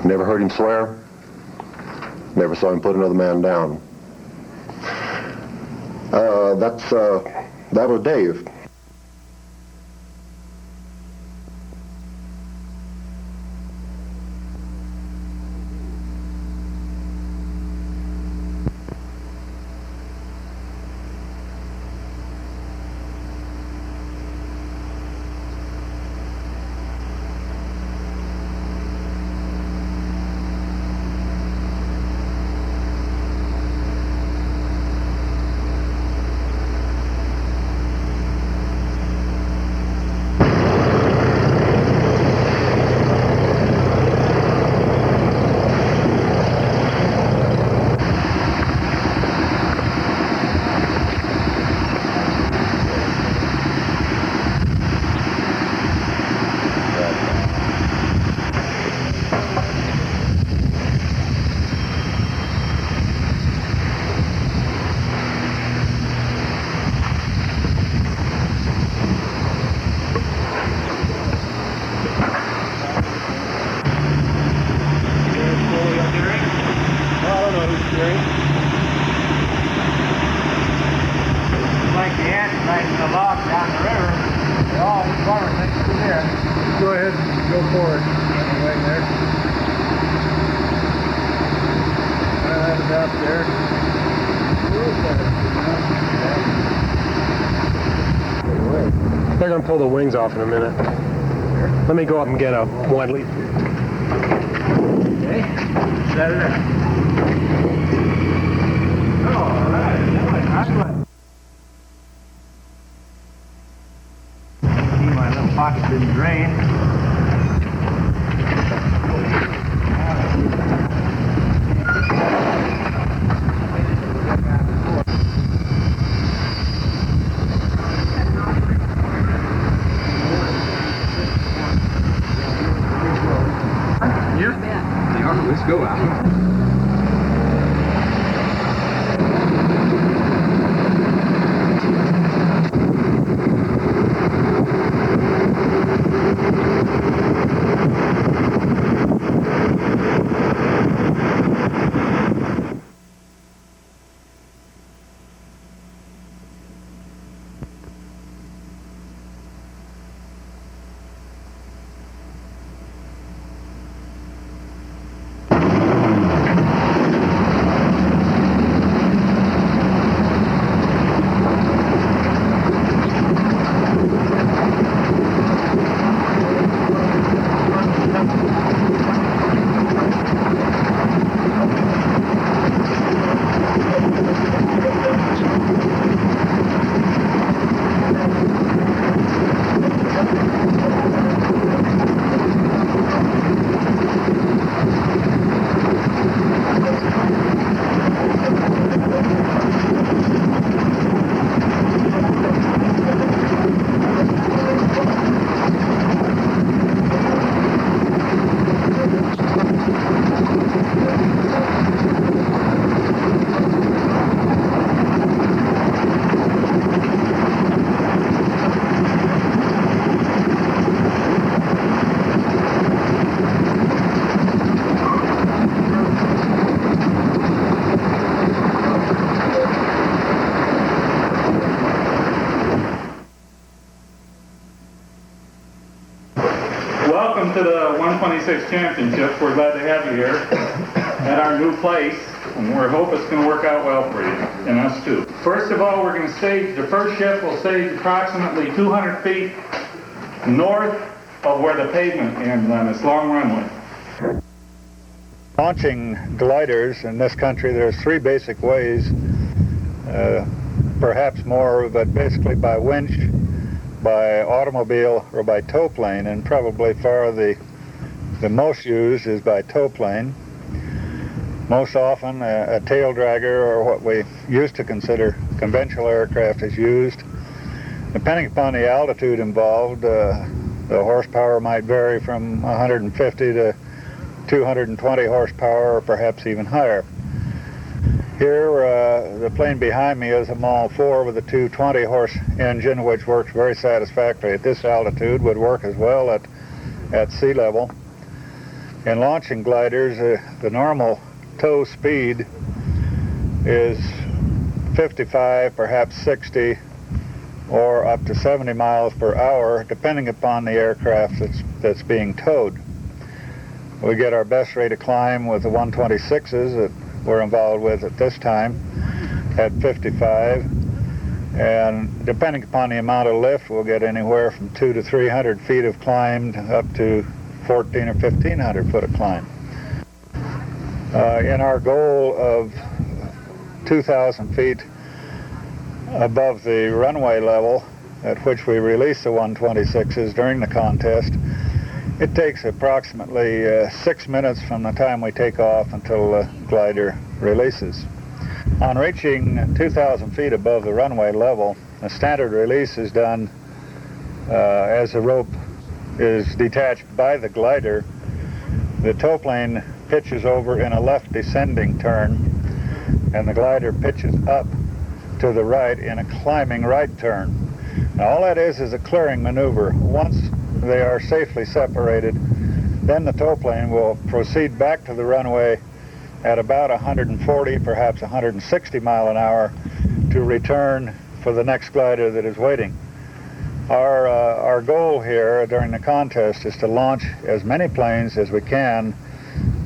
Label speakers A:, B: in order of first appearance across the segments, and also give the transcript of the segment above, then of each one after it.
A: Never heard him swear. Never saw him put another man down. That was Dave.
B: Go ahead, go for it. Right there. That's up there.
C: They're going to pull the wings off in a minute. Let me go up and get a one leaf.
B: Okay. Set it up. Oh, all right. See, my little pocket didn't drain.
D: Let's go out.
E: Welcome to the 126 Championship. We're glad to have you here at our new place, and we hope it's going to work out well for you, and us too. First of all, we're going to stage, the first shift will stage approximately 200 feet north of where the pavement ends on this long runway.
B: Launching gliders in this country, there's three basic ways, perhaps more, but basically by winch, by automobile, or by tow plane, and probably far the most used is by tow plane. Most often a tail dragger, or what we used to consider conventional aircraft, is used. Depending upon the altitude involved, the horsepower might vary from 150 to 220 horsepower, or perhaps even higher. Here, the plane behind me is a Mach 4 with a 220 horse engine, which works very satisfactorily at this altitude, would work as well at sea level. In launching gliders, the normal tow speed is 55, perhaps 60, or up to 70 miles per hour, depending upon the aircraft that's being towed. We get our best rate of climb with the 126s that we're involved with at this time at 55, and depending upon the amount of lift, we'll get anywhere from 200 to 300 feet of climb up to 1,400 or 1,500 foot of climb. In our goal of 2,000 feet above the runway level at which we release the 126s during the contest, it takes approximately 6 minutes from the time we take off until the glider releases. On reaching 2,000 feet above the runway level, the standard release is done as the rope is detached by the glider. The tow plane pitches over in a left descending turn, and the glider pitches up to the right in a climbing right turn. Now all that is a clearing maneuver. Once they are safely separated, then the tow plane will proceed back to the runway at about 140, perhaps 160 mile an hour to return for the next glider that is waiting. Our goal here during the contest is to launch as many planes as we can,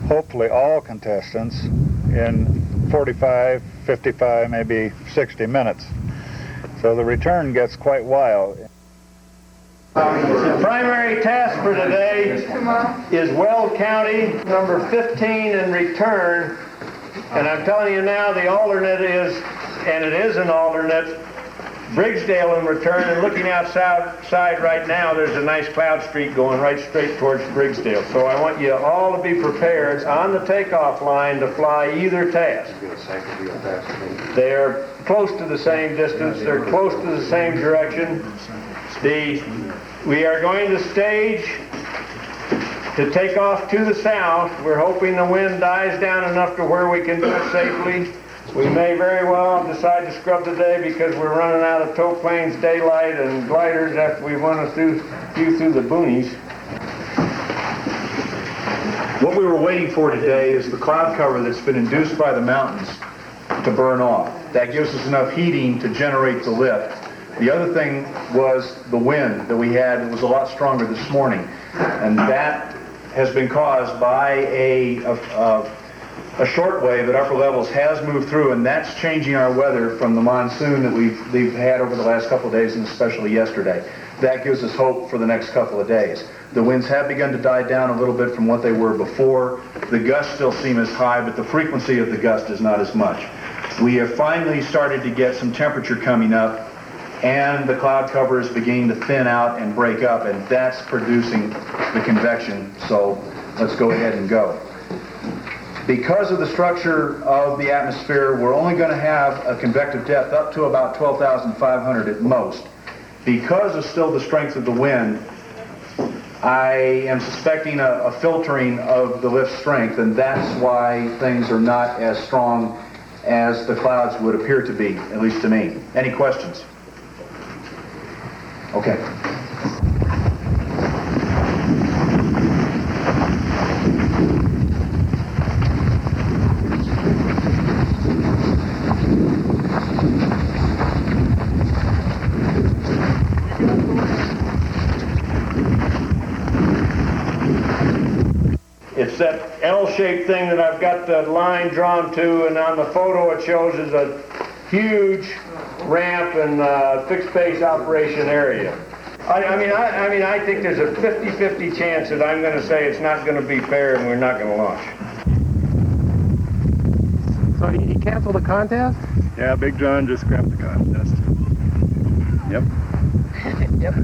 B: hopefully all contestants, in 45, 55, maybe 60 minutes. So the return gets quite wild.
F: The primary task for today is Weld County, number 15 in return. And I'm telling you now, the alternate is, and it is an alternate, Briggsdale in return. And looking outside right now, there's a nice cloud streak going right straight towards Briggsdale. So I want you all to be prepared on the takeoff line to fly either task. They're close to the same distance. They're close to the same direction. We are going to stage to take off to the south. We're hoping the wind dies down enough to where we can do it safely. We may very well decide to scrub the day because we're running out of tow planes, daylight, and gliders after we run a few through the boonies.
G: What we were waiting for today is the cloud cover that's been induced by the mountains to burn off. That gives us enough heating to generate the lift. The other thing was the wind that we had. It was a lot stronger this morning, and that has been caused by a short wave at upper levels has moved through, and that's changing our weather from the monsoon that we've had over the last couple of days, and especially yesterday. That gives us hope for the next couple of days. The winds have begun to die down a little bit from what they were before. The gusts still seem as high, but the frequency of the gust is not as much. We have finally started to get some temperature coming up, and the cloud cover is beginning to thin out and break up, and that's producing the convection. So let's go ahead and go. Because of the structure of the atmosphere, we're only going to have a convective depth up to about 12,500 at most. Because of still the strength of the wind, I am suspecting a filtering of the lift strength, and that's why things are not as strong as the clouds would appear to be, at least to me. Any questions? Okay.
F: It's that L-shaped thing that I've got the line drawn to, and on the photo it shows is a huge ramp and fixed base operation area. I think there's a 50-50 chance that I'm going to say it's not going to be fair and we're not going to launch.
C: So he canceled the contest?
B: Yeah, Big John just scrapped the contest. Yep.
C: Yep.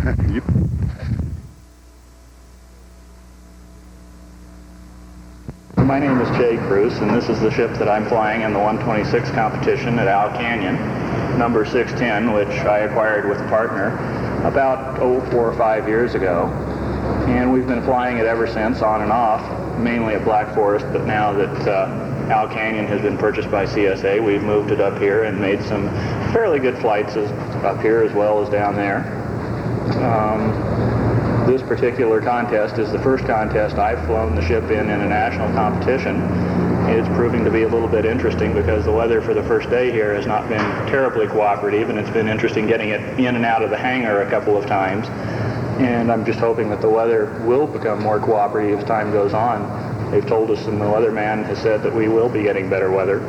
H: My name is Jay Cruz, and this is the ship that I'm flying in the 126 competition at Owl Canyon, number 610, which I acquired with a partner about 4 or 5 years ago. And we've been flying it ever since, on and off, mainly at Black Forest, but now that Owl Canyon has been purchased by CSA, we've moved it up here and made some fairly good flights up here as well as down there. This particular contest is the first contest I've flown the ship in a national competition. It's proving to be a little bit interesting because the weather for the first day here has not been terribly cooperative, and it's been interesting getting it in and out of the hangar a couple of times. And I'm just hoping that the weather will become more cooperative as time goes on. They've told us, and the weatherman has said that we will be getting better weather.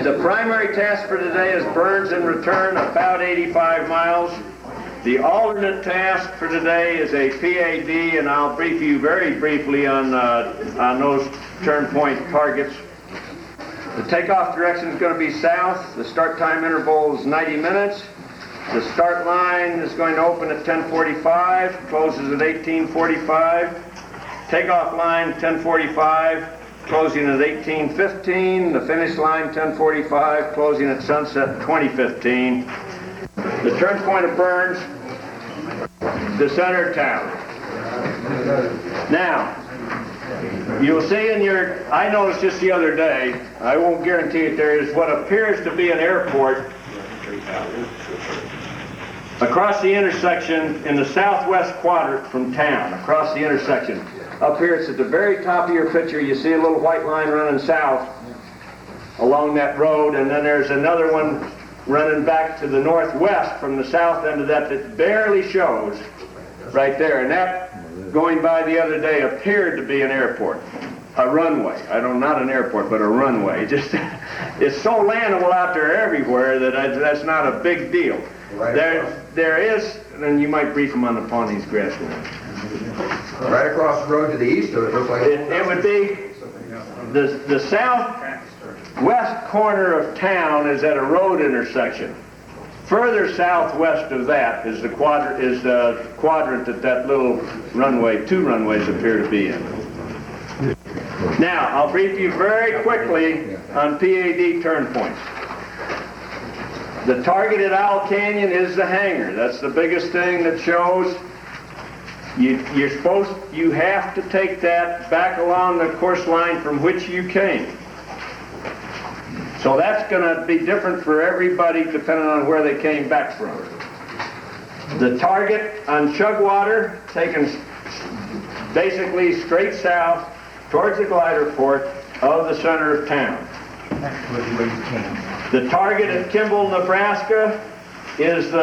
F: The primary task for today is burns and return about 85 miles. The alternate task for today is a PAD, and I'll brief you very briefly on those turn point targets. The takeoff direction is going to be south. The start time interval is 90 minutes. The start line is going to open at 10:45, closes at 18:45. Takeoff line 10:45. Closing at 18:15, the finish line 10:45, closing at sunset 20:15. The turn point of burns, the center of town. Now, you'll see in your, I noticed just the other day, I won't guarantee it, there is what appears to be an airport across the intersection in the southwest quadrant from town, across the intersection. Up here, it's at the very top of your picture. You see a little white line running south along that road, and then there's another one running back to the northwest from the south end of that barely shows right there. And that, going by the other day, appeared to be an airport, a runway. Not an airport, but a runway. Just, it's so landable out there everywhere that that's not a big deal. There is, and you might brief them on the Pawnee's grassland.
D: Right across the road to the east of it, looks like
F: It would be the southwest corner of town is at a road intersection. Further southwest of that is the quadrant that little runway, two runways appear to be in. Now, I'll brief you very quickly on PAD turn points. The target at Owl Canyon is the hangar. That's the biggest thing that shows. You have to take that back along the course line from which you came. So that's going to be different for everybody depending on where they came back from. The target on Chugwater, taken basically straight south towards the Gliderport of the center of town. The target at Kimball, Nebraska is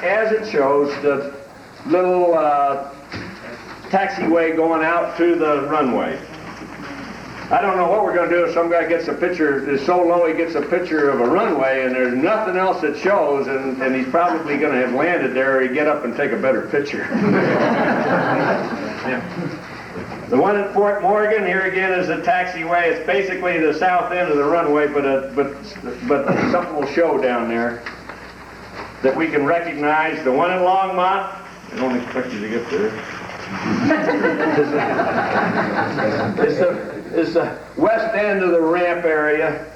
F: as it shows, the little taxiway going out to the runway. I don't know what we're going to do if some guy gets a picture, is so low he gets a picture of a runway and there's nothing else that shows, and he's probably going to have landed there, or he'd get up and take a better picture. The one at Fort Morgan, here again, is the taxiway. It's basically the south end of the runway, but something will show down there that we can recognize. The one in Longmont, I don't expect you to get there. It's the west end of the ramp area.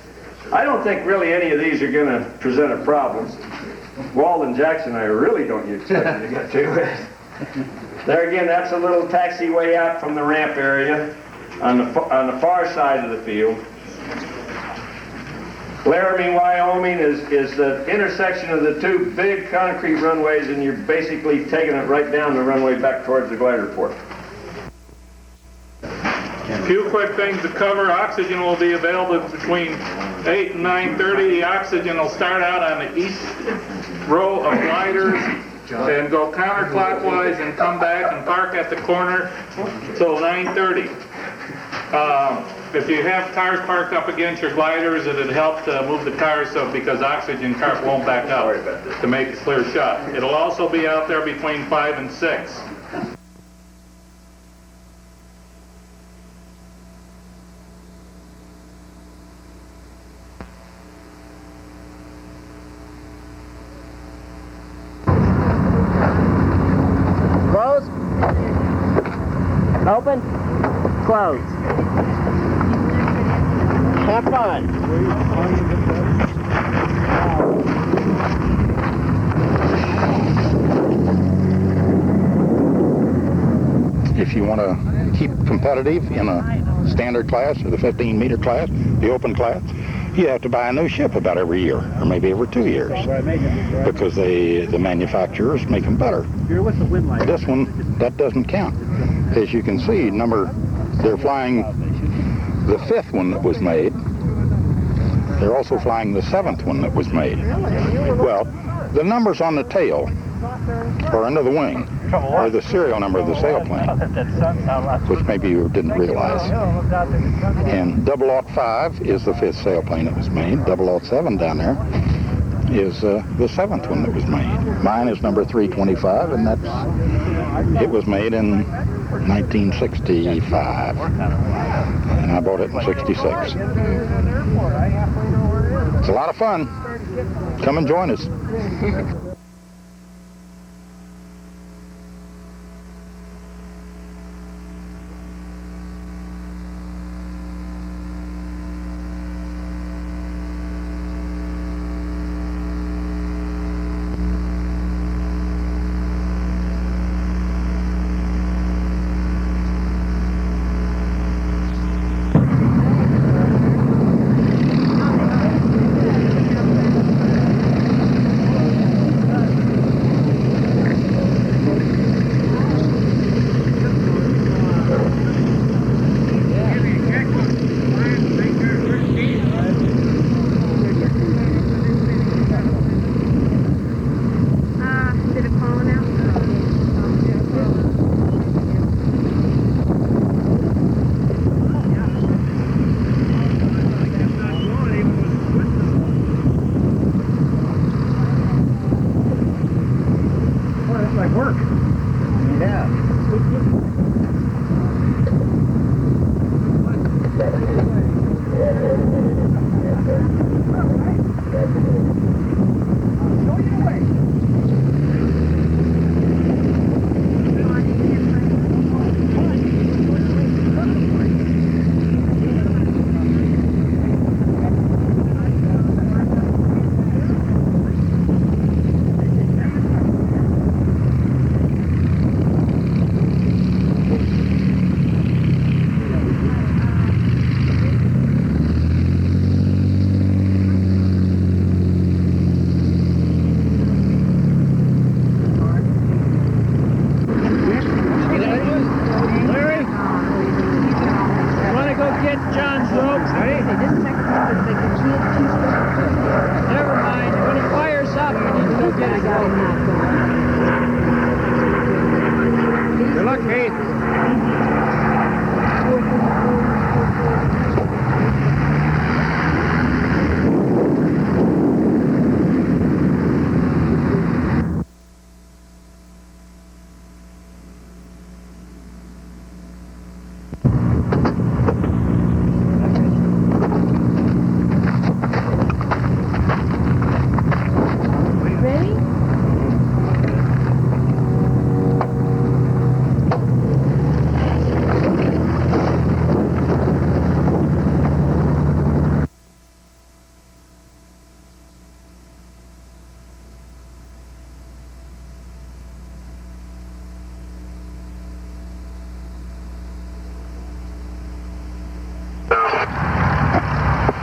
F: I don't think really any of these are going to present a problem. Walden Jackson, I really don't expect you to get to it. There again, that's a little taxiway out from the ramp area on the far side of the field. Laramie, Wyoming is the intersection of the two big concrete runways, and you're basically taking it right down the runway back towards the Gliderport.
E: A few quick things to cover. Oxygen will be available between 8 and 9:30. The oxygen will start out on the east row of gliders and go counterclockwise and come back and park at the corner till 9:30. If you have cars parked up against your gliders, it'd help to move the cars so because oxygen cart won't back up to make a clear shot. It'll also be out there between 5 and 6.
I: Close. Open. Close. Have fun.
J: if you want to keep competitive in a standard class or the 15-meter class, the open class, you have to buy a new ship about every year, or maybe every 2 years, because the manufacturers make them better. This one, that doesn't count. As you can see, they're flying the 5th one that was made. They're also flying the 7th one that was made. Well, the numbers on the tail or under the wing are the serial number of the sailplane, which maybe you didn't realize. And 005 is the 5th sailplane that was made. 007 down there is the 7th one that was made. Mine is number 325, and it was made in 1965, and I bought it in 66. It's a lot of fun. Come and join us.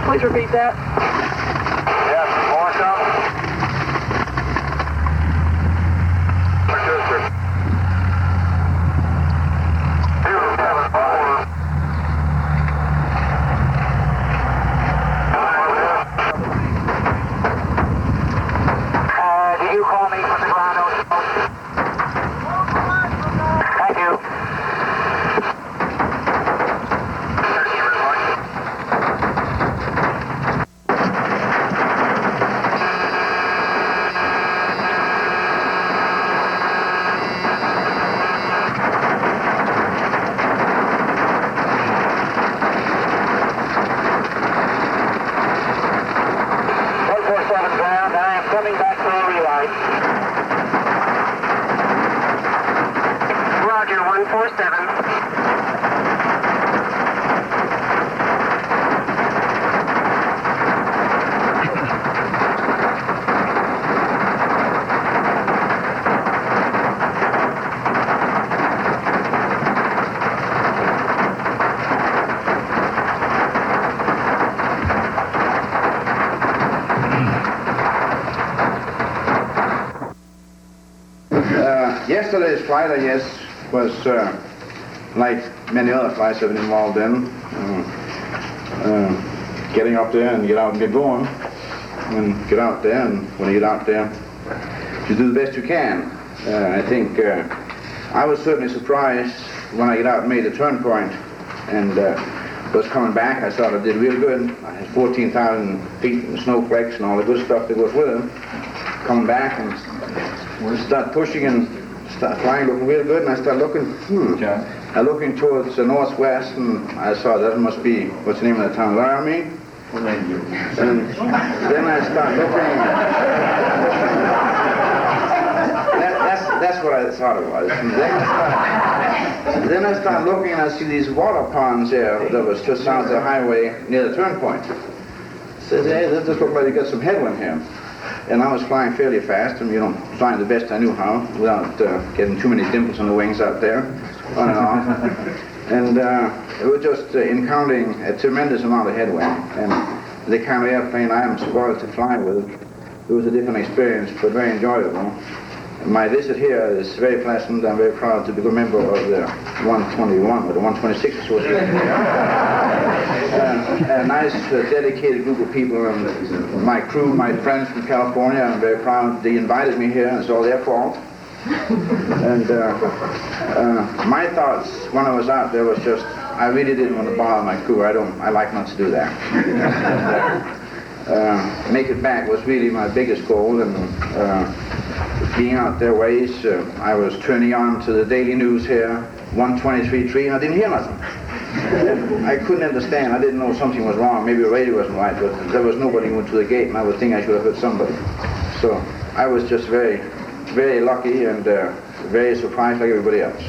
K: Please repeat that.
D: Yes, more some. Did you call me from the ground? Thank you. yesterday's flight, I guess, was like many other flights I've been involved in. Getting up there and get out and get going. And get out there, and when you get out there, you do the best you can. I think I was certainly surprised when I got out and made the turn point and was coming back. I thought I did real good. I had 14,000 feet and snowflakes and all the good stuff that goes with it. Coming back and start pushing and start flying, looking real good, and I start looking, looking towards the northwest, and I saw that must be, what's the name of the town, Laramie? And then I start looking. That's what I thought it was. And then I start looking and I see these water ponds there that was just south of the highway near the turn point. I said, hey, this just looks like you got some headwind here. And I was flying fairly fast, and flying the best I knew how, without getting too many dimples on the wings out there, on and off. And it was just encountering a tremendous amount of headwind. And the kind of airplane I am spoiled to fly with, it was a different experience, but very enjoyable. My visit here is very pleasant. I'm very proud to be a member of the 121 or the 126 Association. A nice, dedicated group of people, and my crew, my friends from California. I'm very proud they invited me here, and it's all their fault. And my thoughts when I was out there was just, I really didn't want to bother my crew. I like not to do that. Make it back was really my biggest goal, and being out there ways, I was turning on to the daily news here, 123.3, and I didn't hear nothing. I couldn't understand. I didn't know something was wrong. Maybe the radio wasn't right, but there was nobody who went to the gate, and I would think I should have heard somebody. So I was just very, very lucky and very surprised like everybody else.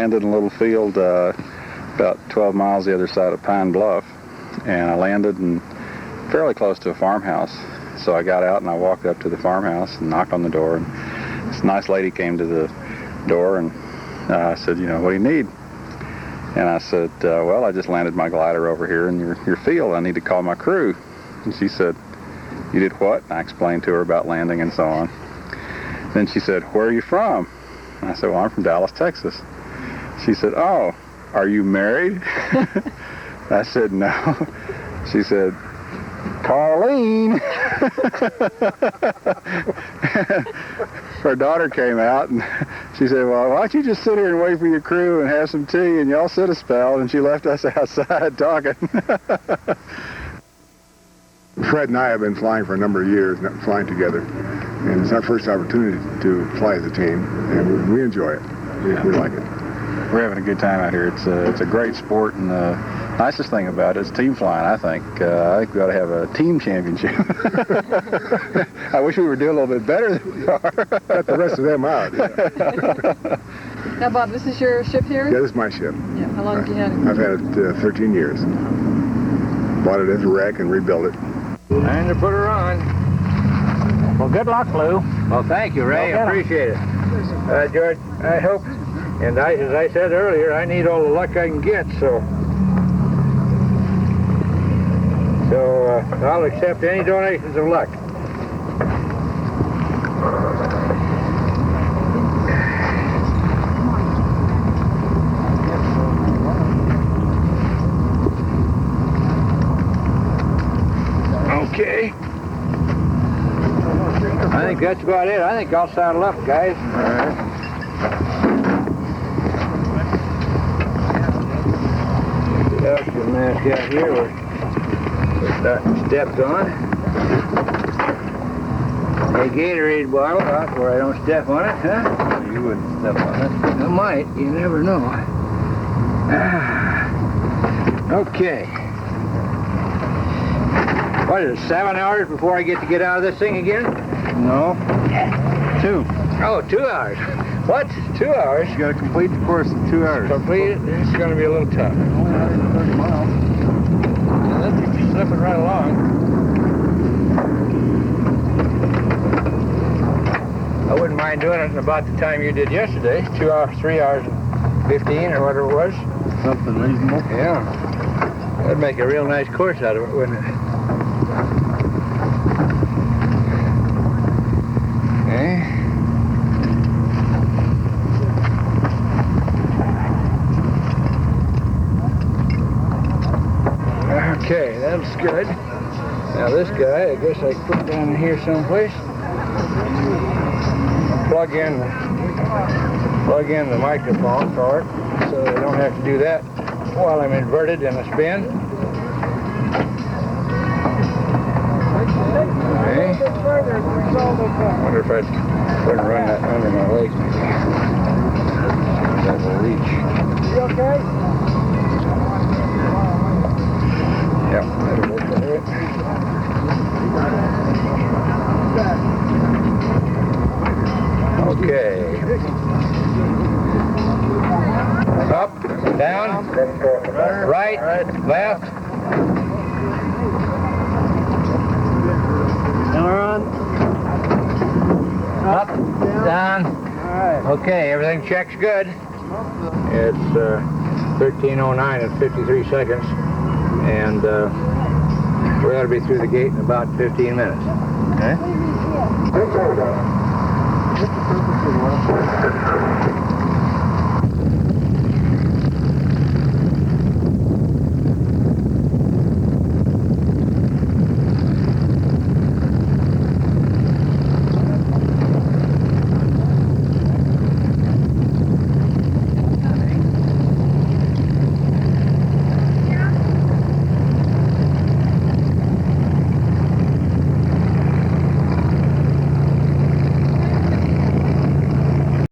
L: landed in a little field about 12 miles the other side of Pine Bluff, and I landed fairly close to a farmhouse. So I got out and I walked up to the farmhouse and knocked on the door, and this nice lady came to the door, and I said, what do you need? And I said, well, I just landed my glider over here in your field. I need to call my crew. And she said, you did what? And I explained to her about landing and so on. Then she said, where are you from? And I said, well, I'm from Dallas, Texas. She said, oh, are you married? I said, no. She said, Carlene. Her daughter came out and she said, well, why don't you just sit here and wait for your crew and have some tea and y'all sit a spell, and she left us outside talking.
A: Fred and I have been flying for a number of years, flying together, and it's our first opportunity to fly as a team, and we enjoy it. We like it.
L: We're having a good time out here. It's a great sport, and the nicest thing about it is team flying, I think. I think we ought to have a team championship. I wish we were doing a little bit better than we are.
A: Got the rest of them out. Yeah.
K: Now, Bob, this is your ship here?
A: Yeah, this is my ship.
K: Yeah. How long have you had it?
A: I've had it 13 years. Bought it as a wreck and rebuilt it.
F: And to put her on.
I: Well, good luck, Lou.
F: Well, thank you, Ray. I appreciate it. George, I hope, and as I said earlier, I need all the luck I can get, so I'll accept any donations of luck. Okay. I think that's about it. I think I'll saddle up, guys. All right. Get the oxygen mask out here. We're starting steps on. A Gatorade bottle out where I don't step on it, huh?
L: You wouldn't step on it.
F: I might. You never know. Okay. What is it, 7 hours before I get out of this thing again?
L: No. 2.
F: Oh, 2 hours. What? 2 hours?
L: You got to complete the course in 2 hours.
F: Complete it? It's going to be a little tough.
L: Only 130 miles.
F: That keeps you slipping right along. I wouldn't mind doing it in about the time you did yesterday. 2 hours, 3 hours and 15 or whatever it was.
L: Something reasonable.
F: Yeah. That'd make a real nice course out of it, wouldn't it? Okay, that's good. Now this guy, I guess I can put down here someplace. Plug in the microphone for it, so I don't have to do that while I'm inverted in a spin. Okay. I wonder if I couldn't run that under my legs. That will reach. You okay? Yep, that'll work for it. Okay. Up, down, right, left.
I: Now we're on. Up, down.
F: Okay, everything checks good. It's 13:09 and 53 seconds. And we ought to be through the gate in about 15 minutes.
L: Okay.